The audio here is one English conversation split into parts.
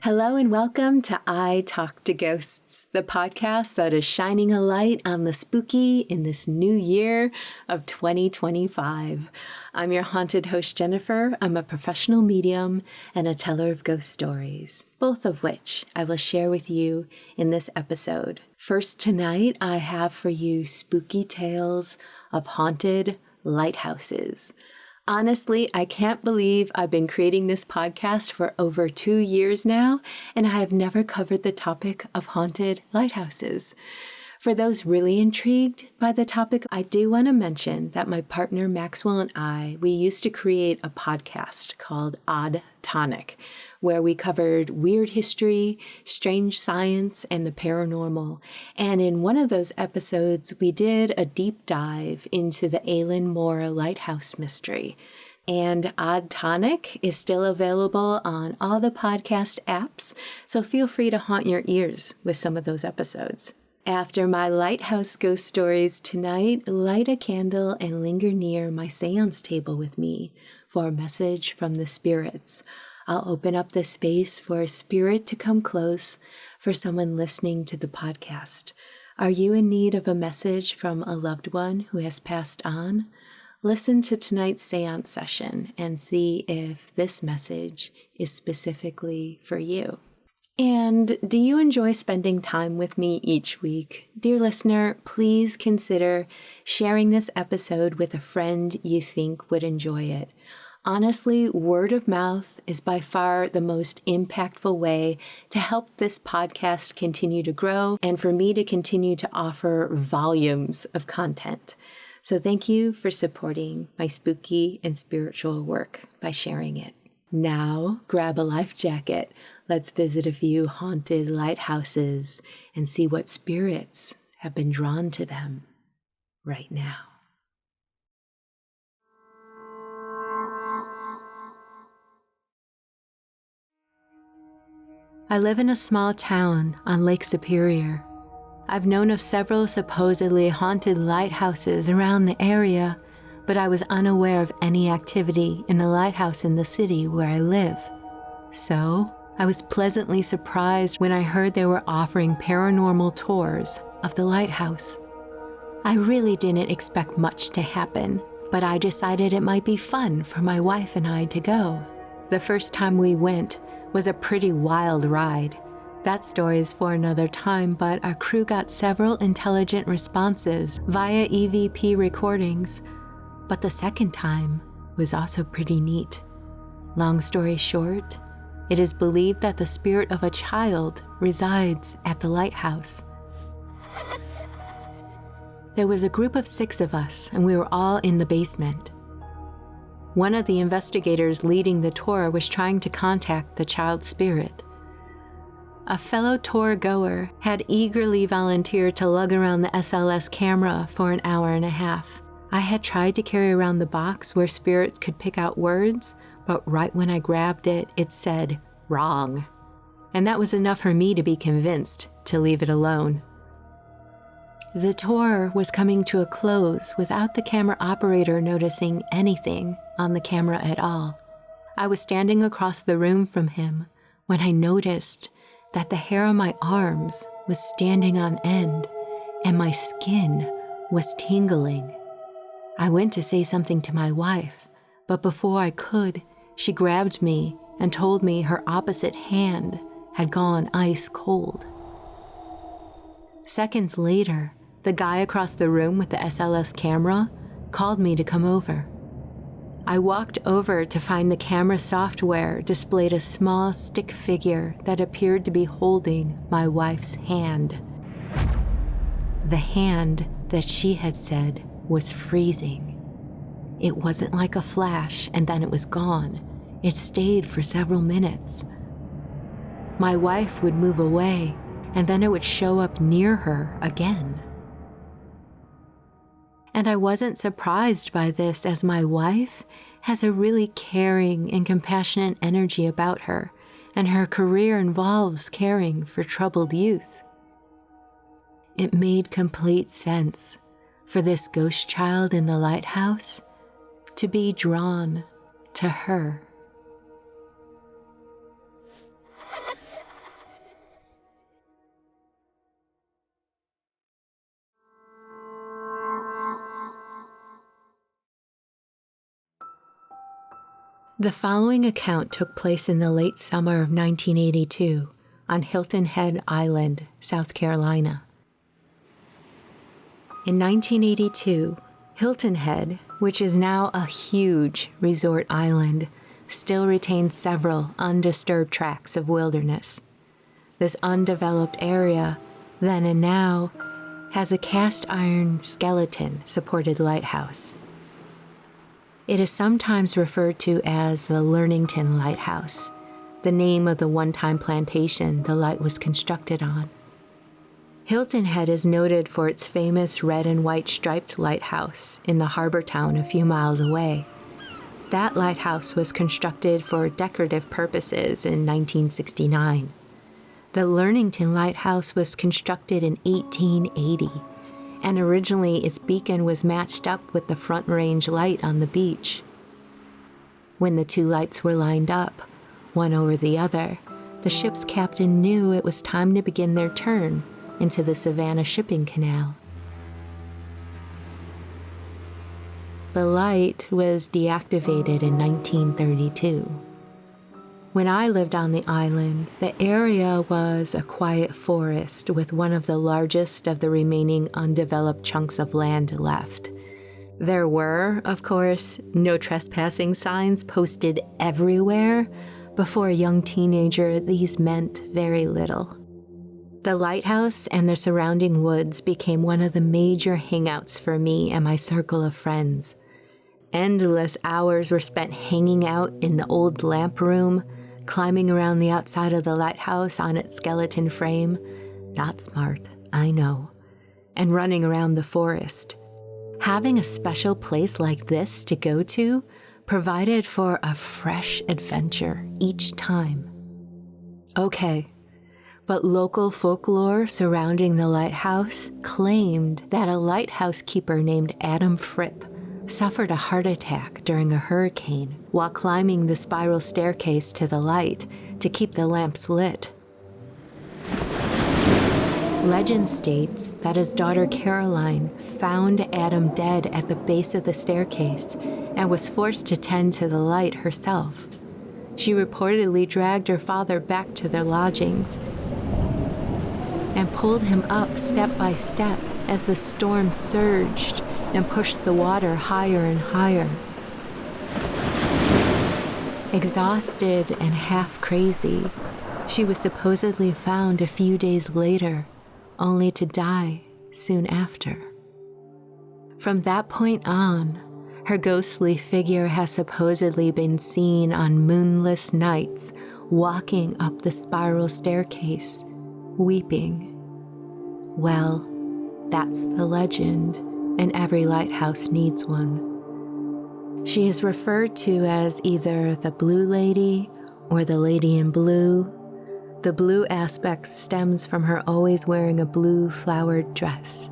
Hello and welcome to I Talk to Ghosts, the podcast that is shining a light on the spooky in this new year of 2025. I'm your haunted host, Jennifer. I'm a professional medium and a teller of ghost stories, both of which I will share with you in this episode. First tonight, I have for you spooky tales of haunted lighthouses. Honestly, I can't believe I've been creating this podcast for over 2 years now, and I have never covered the topic of haunted lighthouses. For those really intrigued by the topic, I do want to mention that my partner Maxwell and we used to create a podcast called Odd Tonic, where we covered weird history, strange science, and the paranormal. And in one of those episodes, we did a deep dive into the Aileen Moore Lighthouse mystery. And Odd Tonic is still available on all the podcast apps, so feel free to haunt your ears with some of those episodes. After my lighthouse ghost stories tonight, light a candle and linger near my seance table with me for a message from the spirits. I'll open up the space for a spirit to come close for someone listening to the podcast. Are you in need of a message from a loved one who has passed on? Listen to tonight's seance session and see if this message is specifically for you. And do you enjoy spending time with me each week? Dear listener, please consider sharing this episode with a friend you think would enjoy it. Honestly, word of mouth is by far the most impactful way to help this podcast continue to grow and for me to continue to offer volumes of content. So thank you for supporting my spooky and spiritual work by sharing it. Now, grab a life jacket. Let's visit a few haunted lighthouses and see what spirits have been drawn to them right now. I live in a small town on Lake Superior. I've known of several supposedly haunted lighthouses around the area, but I was unaware of any activity in the lighthouse in the city where I live. So, I was pleasantly surprised when I heard they were offering paranormal tours of the lighthouse. I really didn't expect much to happen, but I decided it might be fun for my wife and I to go. The first time we went was a pretty wild ride. That story is for another time, but our crew got several intelligent responses via EVP recordings. But the second time was also pretty neat. Long story short, it is believed that the spirit of a child resides at the lighthouse. There was a group of 6 of us, and we were all in the basement. One of the investigators leading the tour was trying to contact the child spirit. A fellow tour goer had eagerly volunteered to lug around the SLS camera for an hour and a half. I had tried to carry around the box where spirits could pick out words, but right when I grabbed it, it said, "wrong." And that was enough for me to be convinced to leave it alone. The tour was coming to a close without the camera operator noticing anything on the camera at all. I was standing across the room from him when I noticed that the hair on my arms was standing on end and my skin was tingling. I went to say something to my wife, but before I could, she grabbed me and told me her opposite hand had gone ice cold. Seconds later, the guy across the room with the SLS camera called me to come over. I walked over to find the camera software displayed a small stick figure that appeared to be holding my wife's hand. The hand that she had said was freezing. It wasn't like a flash and then it was gone. It stayed for several minutes. My wife would move away and then it would show up near her again. And I wasn't surprised by this, as my wife has a really caring and compassionate energy about her, and her career involves caring for troubled youth. It made complete sense for this ghost child in the lighthouse to be drawn to her. The following account took place in the late summer of 1982 on Hilton Head Island, South Carolina. In 1982, Hilton Head, which is now a huge resort island, still retains several undisturbed tracts of wilderness. This undeveloped area, then and now, has a cast iron skeleton-supported lighthouse. It is sometimes referred to as the Learnington Lighthouse, the name of the one-time plantation the light was constructed on. Hilton Head is noted for its famous red and white striped lighthouse in the harbor town a few miles away. That lighthouse was constructed for decorative purposes in 1969. The Learnington Lighthouse was constructed in 1880, and originally its beacon was matched up with the Front Range light on the beach. When the two lights were lined up, one over the other, the ship's captain knew it was time to begin their turn into the Savannah Shipping Canal. The light was deactivated in 1932. When I lived on the island, the area was a quiet forest with one of the largest of the remaining undeveloped chunks of land left. There were, of course, no trespassing signs posted everywhere, but for a young teenager, these meant very little. The lighthouse and the surrounding woods became one of the major hangouts for me and my circle of friends. Endless hours were spent hanging out in the old lamp room, climbing around the outside of the lighthouse on its skeleton frame, not smart, I know, and running around the forest. Having a special place like this to go to provided for a fresh adventure each time. Okay, but local folklore surrounding the lighthouse claimed that a lighthouse keeper named Adam Fripp suffered a heart attack during a hurricane while climbing the spiral staircase to the light to keep the lamps lit. Legend states that his daughter Caroline found Adam dead at the base of the staircase and was forced to tend to the light herself. She reportedly dragged her father back to their lodgings and pulled him up step by step as the storm surged and pushed the water higher and higher. Exhausted and half crazy, she was supposedly found a few days later, only to die soon after. From that point on, her ghostly figure has supposedly been seen on moonless nights walking up the spiral staircase, weeping. Well, that's the legend, and every lighthouse needs one. She is referred to as either the Blue Lady or the Lady in Blue. The blue aspect stems from her always wearing a blue flowered dress.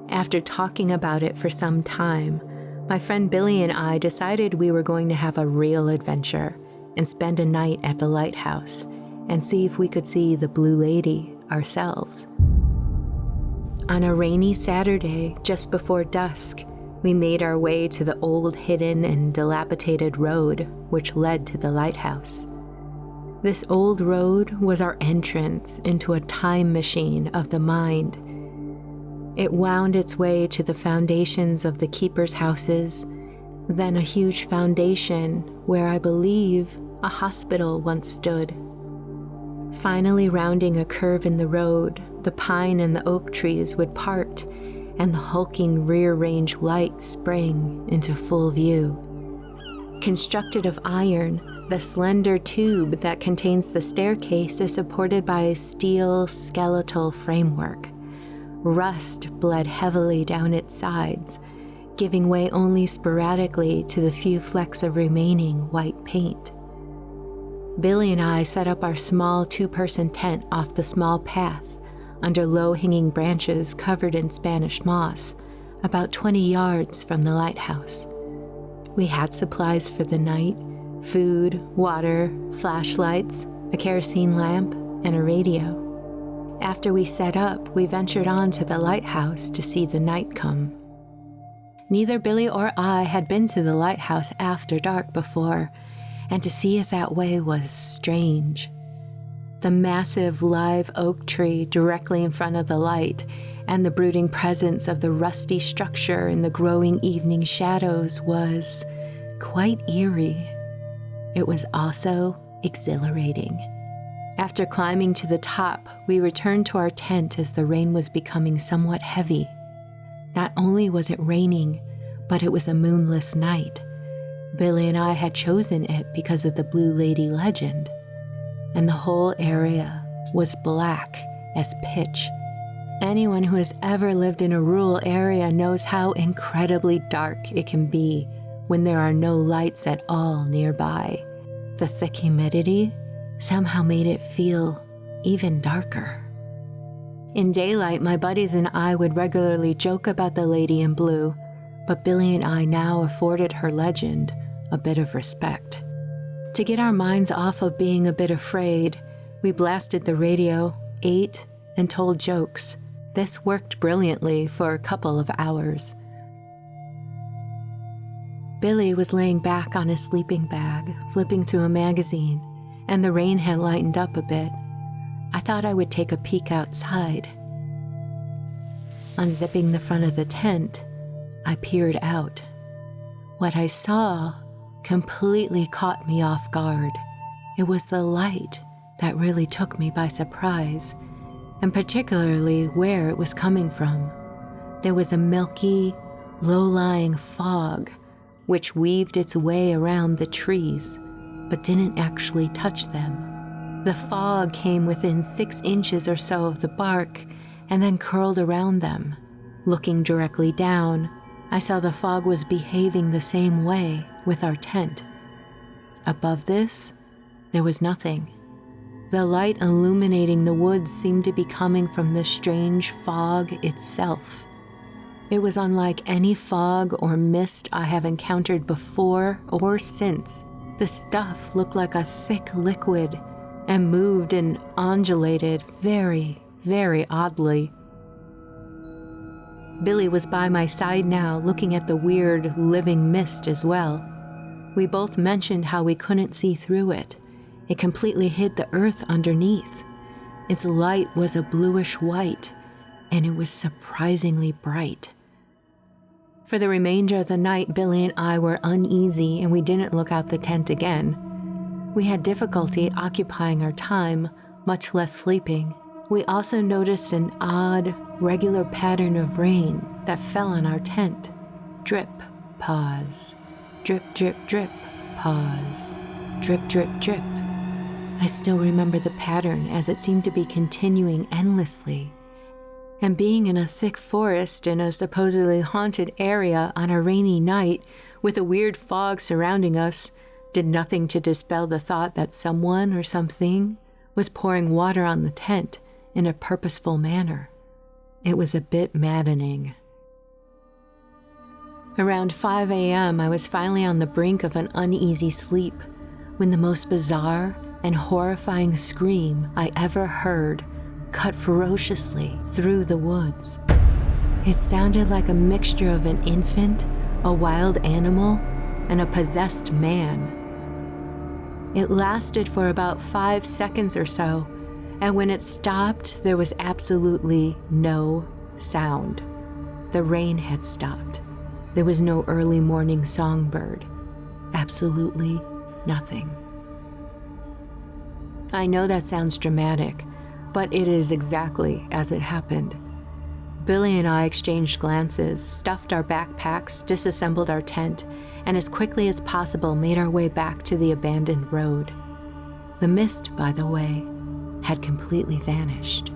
After talking about it for some time, my friend Billy and I decided we were going to have a real adventure and spend a night at the lighthouse and see if we could see the Blue Lady ourselves. On a rainy Saturday, just before dusk, we made our way to the old, hidden, and dilapidated road which led to the lighthouse. This old road was our entrance into a time machine of the mind. It wound its way to the foundations of the keepers' houses, then a huge foundation where I believe a hospital once stood. Finally rounding a curve in the road, the pine and the oak trees would part, and the hulking rear range light sprang into full view. Constructed of iron, the slender tube that contains the staircase is supported by a steel skeletal framework. Rust bled heavily down its sides, giving way only sporadically to the few flecks of remaining white paint. Billy and I set up our small two-person tent off the small path under low-hanging branches covered in Spanish moss, about 20 yards from the lighthouse. We had supplies for the night: food, water, flashlights, a kerosene lamp, and a radio. After we set up, we ventured on to the lighthouse to see the night come. Neither Billy or I had been to the lighthouse after dark before, and to see it that way was strange. The massive live oak tree directly in front of the light and the brooding presence of the rusty structure in the growing evening shadows was quite eerie. It was also exhilarating. After climbing to the top, we returned to our tent as the rain was becoming somewhat heavy. Not only was it raining, but it was a moonless night. Billy and I had chosen it because of the Blue Lady legend, and the whole area was black as pitch. Anyone who has ever lived in a rural area knows how incredibly dark it can be when there are no lights at all nearby. The thick humidity somehow made it feel even darker. In daylight, my buddies and I would regularly joke about the lady in blue, but Billy and I now afforded her legend a bit of respect. To get our minds off of being a bit afraid, we blasted the radio, ate, and told jokes. This worked brilliantly for a couple of hours. Billy was laying back on his sleeping bag, flipping through a magazine, and the rain had lightened up a bit. I thought I would take a peek outside. Unzipping the front of the tent, I peered out. What I saw completely caught me off guard. It was the light that really took me by surprise, and particularly where it was coming from. There was a milky, low-lying fog which weaved its way around the trees, but didn't actually touch them. The fog came within 6 inches or so of the bark and then curled around them. Looking directly down, I saw the fog was behaving the same way with our tent. Above this, there was nothing. The light illuminating the woods seemed to be coming from the strange fog itself. It was unlike any fog or mist I have encountered before or since. The stuff looked like a thick liquid and moved and undulated very, very oddly. Billy was by my side now, looking at the weird, living mist as well. We both mentioned how we couldn't see through it. It completely hid the earth underneath. Its light was a bluish white, and it was surprisingly bright. For the remainder of the night, Billy and I were uneasy, and we didn't look out the tent again. We had difficulty occupying our time, much less sleeping. We also noticed an odd, regular pattern of rain that fell on our tent. Drip, pause. Drip, drip, drip, pause. Drip, drip, drip. I still remember the pattern as it seemed to be continuing endlessly. And being in a thick forest in a supposedly haunted area on a rainy night with a weird fog surrounding us did nothing to dispel the thought that someone or something was pouring water on the tent in a purposeful manner. It was a bit maddening. Around 5 a.m., I was finally on the brink of an uneasy sleep when the most bizarre and horrifying scream I ever heard cut ferociously through the woods. It sounded like a mixture of an infant, a wild animal, and a possessed man. It lasted for about 5 seconds or so, and when it stopped, there was absolutely no sound. The rain had stopped. There was no early morning songbird. Absolutely nothing. I know that sounds dramatic, but it is exactly as it happened. Billy and I exchanged glances, stuffed our backpacks, disassembled our tent, and as quickly as possible made our way back to the abandoned road. The mist, by the way, had completely vanished.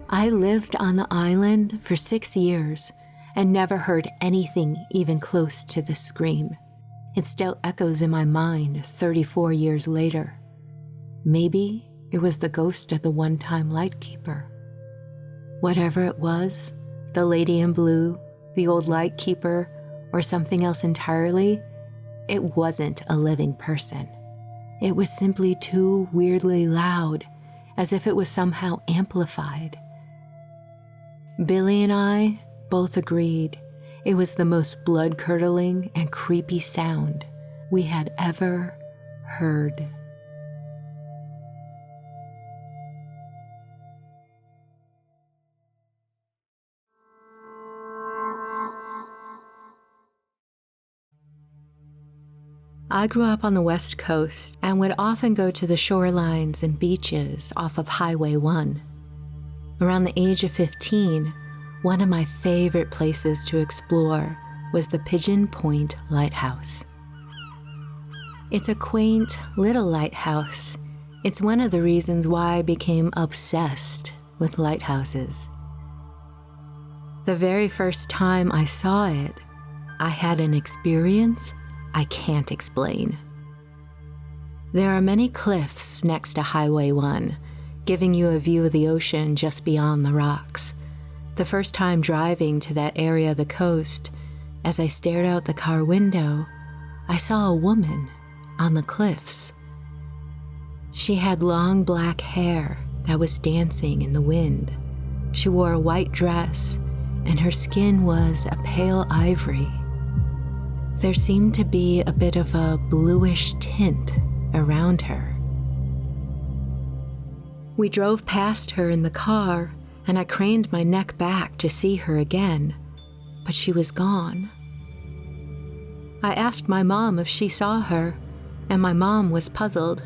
I lived on the island for 6 years and never heard anything even close to this scream. It still echoes in my mind 34 years later. Maybe it was the ghost of the one-time lightkeeper. Whatever it was, the lady in blue, the old lightkeeper, or something else entirely, it wasn't a living person. It was simply too weirdly loud, as if it was somehow amplified. Billy and I both agreed It was the most blood-curdling and creepy sound we had ever heard. I grew up on the West Coast and would often go to the shorelines and beaches off of Highway 1. Around the age of 15, one of my favorite places to explore was the Pigeon Point Lighthouse. It's a quaint little lighthouse. It's one of the reasons why I became obsessed with lighthouses. The very first time I saw it, I had an experience I can't explain. There are many cliffs next to Highway 1, giving you a view of the ocean just beyond the rocks. The first time driving to that area of the coast, as I stared out the car window, I saw a woman on the cliffs. She had long black hair that was dancing in the wind. She wore a white dress, and her skin was a pale ivory. There seemed to be a bit of a bluish tint around her. We drove past her in the car, and I craned my neck back to see her again, but she was gone. I asked my mom if she saw her, and my mom was puzzled.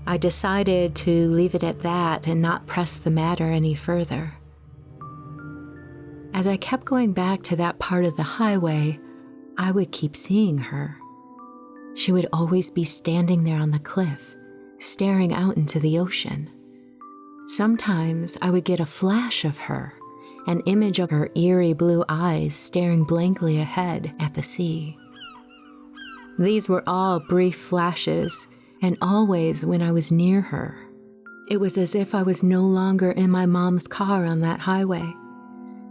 I decided to leave it at that and not press the matter any further. As I kept going back to that part of the highway, I would keep seeing her. She would always be standing there on the cliff, staring out into the ocean. Sometimes I would get a flash of her, an image of her eerie blue eyes staring blankly ahead at the sea. These were all brief flashes, and always when I was near her. It was as if I was no longer in my mom's car on that highway,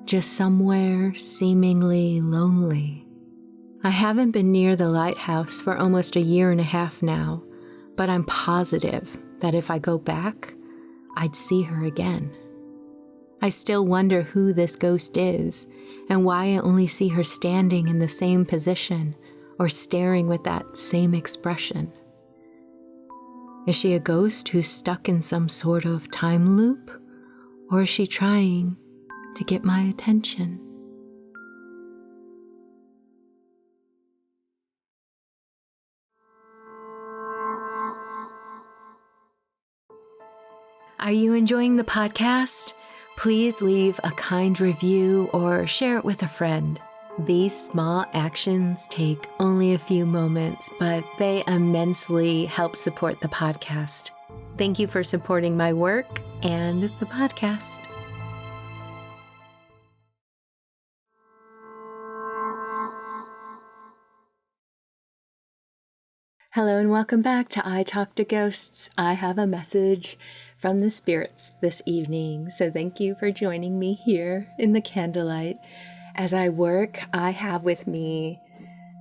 just somewhere seemingly lonely. I haven't been near the lighthouse for almost a year and a half now, but I'm positive that if I go back, I'd see her again. I still wonder who this ghost is and why I only see her standing in the same position or staring with that same expression. Is she a ghost who's stuck in some sort of time loop, or is she trying to get my attention? Are you enjoying the podcast? Please leave a kind review or share it with a friend. These small actions take only a few moments, but they immensely help support the podcast. Thank you for supporting my work and the podcast. Hello and welcome back to I Talk to Ghosts. I have a message from the spirits this evening, so thank you for joining me here in the candlelight. As I work, I have with me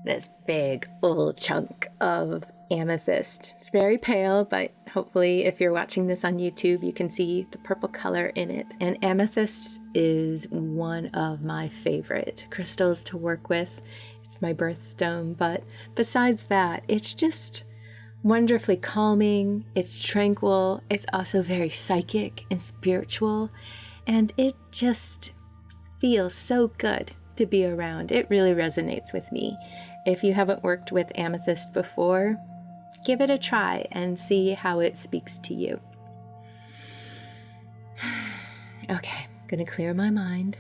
this big old chunk of amethyst. It's very pale, but hopefully if you're watching this on YouTube, you can see the purple color in it. And amethyst is one of my favorite crystals to work with. It's my birthstone, but besides that, it's just wonderfully calming, it's tranquil, it's also very psychic and spiritual, and it just feels so good to be around. It really resonates with me. If you haven't worked with amethyst before, give it a try and see how it speaks to you. Okay, I'm gonna clear my mind,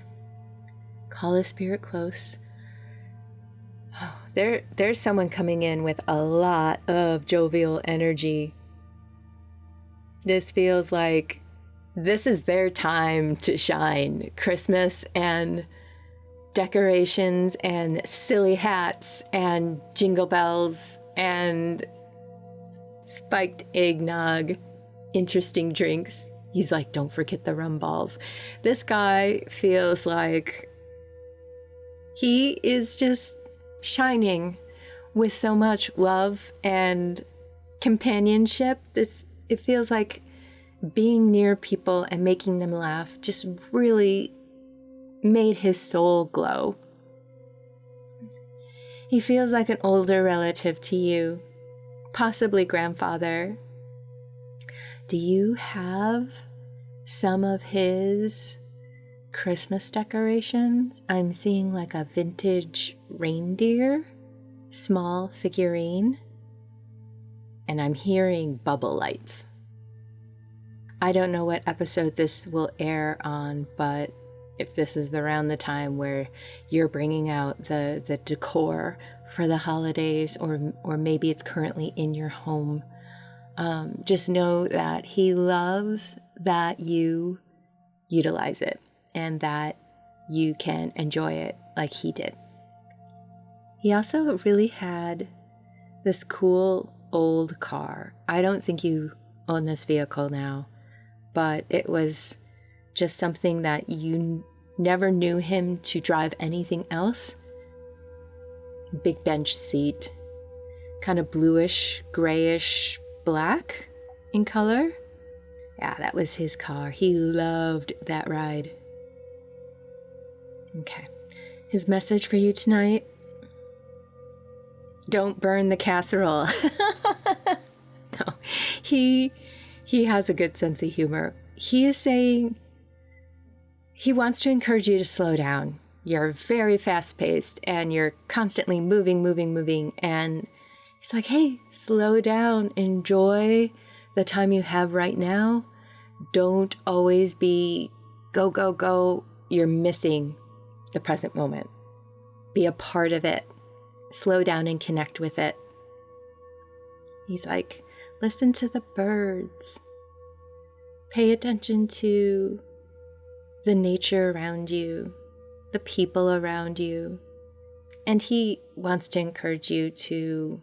call a spirit close. Oh, there's someone coming in with a lot of jovial energy. This feels like this is their time to shine. Christmas and decorations and silly hats and jingle bells and spiked eggnog, interesting drinks. He's like, don't forget the rum balls. This guy feels like he is just shining with so much love and companionship. It feels like being near people and making them laugh just really made his soul glow. He feels like an older relative to you, possibly grandfather. Do you have some of his Christmas decorations? I'm seeing like a vintage reindeer, small figurine, and I'm hearing bubble lights. I don't know what episode this will air on, but if this is around the time where you're bringing out the decor for the holidays, or maybe it's currently in your home, just know that he loves that you utilize it and that you can enjoy it like he did. He also really had this cool old car. I don't think you own this vehicle now, but it was just something that you never knew him to drive anything else. Big bench seat, kind of bluish, grayish, black in color. Yeah, that was his car. He loved that ride. Okay. His message for you tonight: don't burn the casserole. No, he has a good sense of humor. He is saying he wants to encourage you to slow down. You're very fast-paced and you're constantly moving. And he's like, hey, slow down. Enjoy the time you have right now. Don't always be go, go, go. You're missing the present moment. Be a part of it. Slow down and connect with it. He's like, listen to the birds. Pay attention to the nature around you, the people around you. And he wants to encourage you to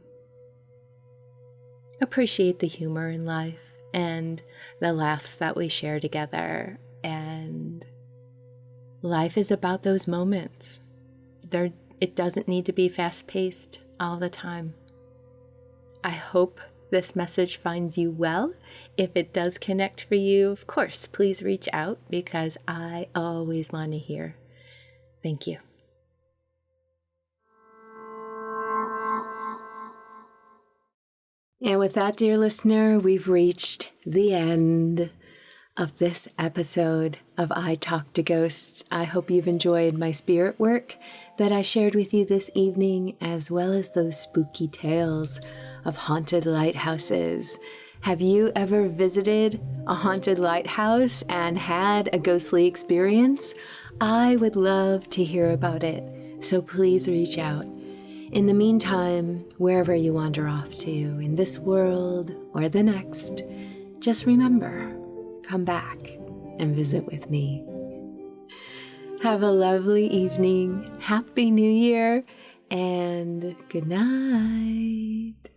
appreciate the humor in life and the laughs that we share together. And life is about those moments. It doesn't need to be fast-paced all the time. I hope this message finds you well. If it does connect for you, of course, please reach out because I always want to hear. Thank you. And with that, dear listener, we've reached the end of this episode of I Talk to Ghosts. I hope you've enjoyed my spirit work that I shared with you this evening, as well as those spooky tales of haunted lighthouses. Have you ever visited a haunted lighthouse and had a ghostly experience? I would love to hear about it, so please reach out. In the meantime, wherever you wander off to, in this world or the next, just remember, come back and visit with me. Have a lovely evening, Happy New Year, and good night.